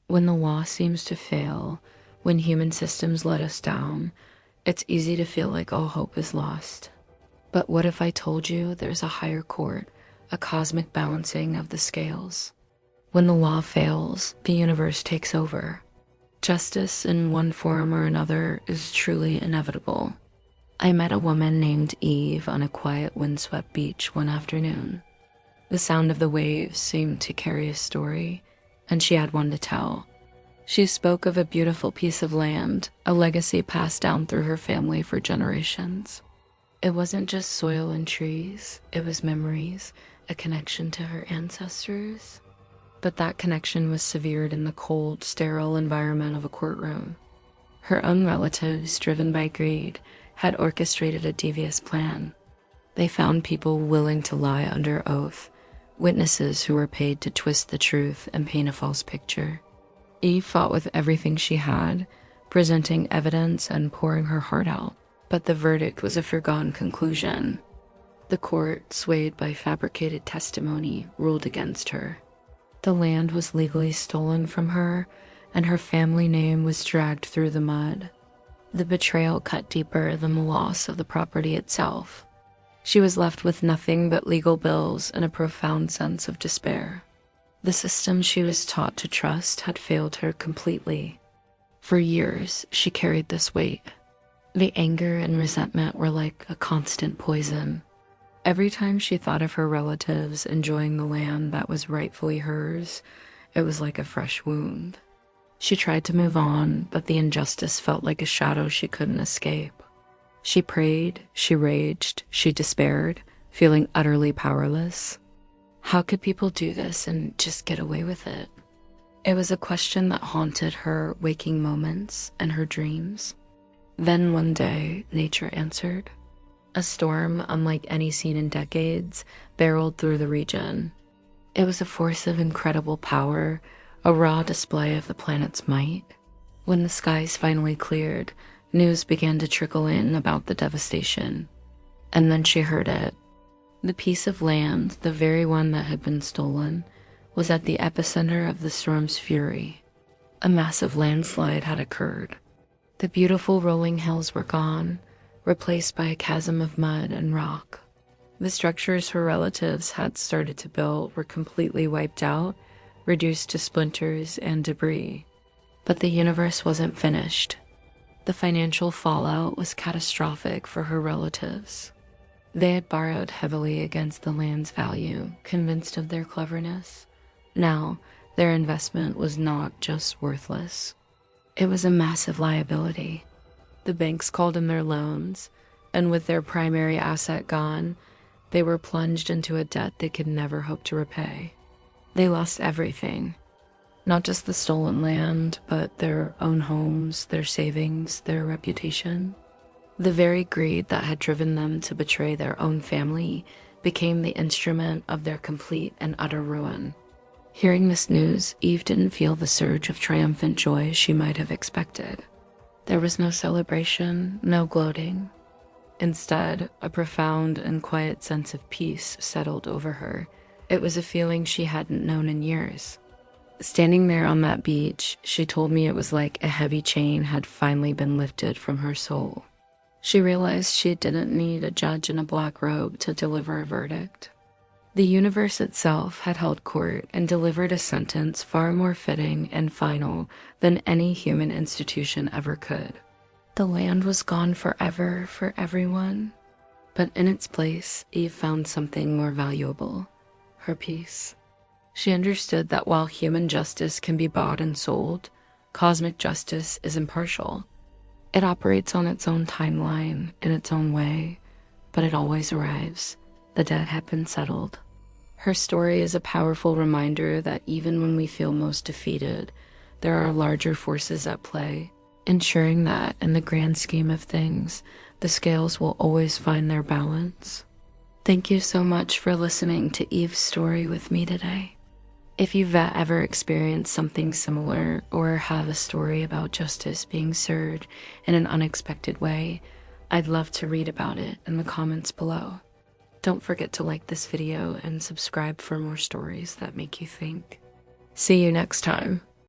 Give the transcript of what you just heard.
When the law seems to fail, when human systems let us down, it's easy to feel like all hope is lost. But what if I told you there's a higher court, a cosmic balancing of the scales? When the law fails, the universe takes over. Justice in one form or another is truly inevitable. I met a woman named Eve on a quiet windswept beach one afternoon. The sound of the waves seemed to carry a story, and she had one to tell. She spoke of a beautiful piece of land, a legacy passed down through her family for generations. It wasn't just soil and trees, it was memories, a connection to her ancestors. But that connection was severed in the cold, sterile environment of a courtroom. Her own relatives, driven by greed, had orchestrated a devious plan. They found people willing to lie under oath, witnesses who were paid to twist the truth and paint a false picture. Eve fought with everything she had, presenting evidence and pouring her heart out, but the verdict was a foregone conclusion. The court, swayed by fabricated testimony, ruled against her. The land was legally stolen from her, and her family name was dragged through the mud. The betrayal cut deeper than the loss of the property itself. She was left with nothing but legal bills and a profound sense of despair. The system she was taught to trust had failed her completely. For years, she carried this weight. The anger and resentment were like a constant poison. Every time she thought of her relatives enjoying the land that was rightfully hers, it was like a fresh wound. She tried to move on, but the injustice felt like a shadow she couldn't escape. She prayed, she raged, she despaired, feeling utterly powerless. How could people do this and just get away with it? It was a question that haunted her waking moments and her dreams. Then one day, nature answered. A storm, unlike any seen in decades, barreled through the region. It was a force of incredible power, a raw display of the planet's might. When the skies finally cleared, news began to trickle in about the devastation. And then she heard it. The piece of land, the very one that had been stolen, was at the epicenter of the storm's fury. A massive landslide had occurred. The beautiful rolling hills were gone, replaced by a chasm of mud and rock. The structures her relatives had started to build were completely wiped out, reduced to splinters and debris. But the universe wasn't finished. The financial fallout was catastrophic for her relatives. They had borrowed heavily against the land's value, convinced of their cleverness. Now, their investment was not just worthless. It was a massive liability. The banks called in their loans, and with their primary asset gone, they were plunged into a debt they could never hope to repay. They lost everything. Not just the stolen land, but their own homes, their savings, their reputation. The very greed that had driven them to betray their own family became the instrument of their complete and utter ruin. Hearing this news, Eve didn't feel the surge of triumphant joy she might have expected. There was no celebration, no gloating. Instead, a profound and quiet sense of peace settled over her. It was a feeling she hadn't known in years. Standing there on that beach, she told me it was like a heavy chain had finally been lifted from her soul. She realized she didn't need a judge in a black robe to deliver a verdict. The universe itself had held court and delivered a sentence far more fitting and final than any human institution ever could. The land was gone forever for everyone, but in its place, Eve found something more valuable, her peace. She understood that while human justice can be bought and sold, cosmic justice is impartial. It operates on its own timeline, in its own way, but it always arrives. The debt had been settled. Her story is a powerful reminder that even when we feel most defeated, there are larger forces at play, ensuring that, in the grand scheme of things, the scales will always find their balance. Thank you so much for listening to Eve's story with me today. If you've ever experienced something similar or have a story about justice being served in an unexpected way, I'd love to read about it in the comments below. Don't forget to like this video and subscribe for more stories that make you think. See you next time.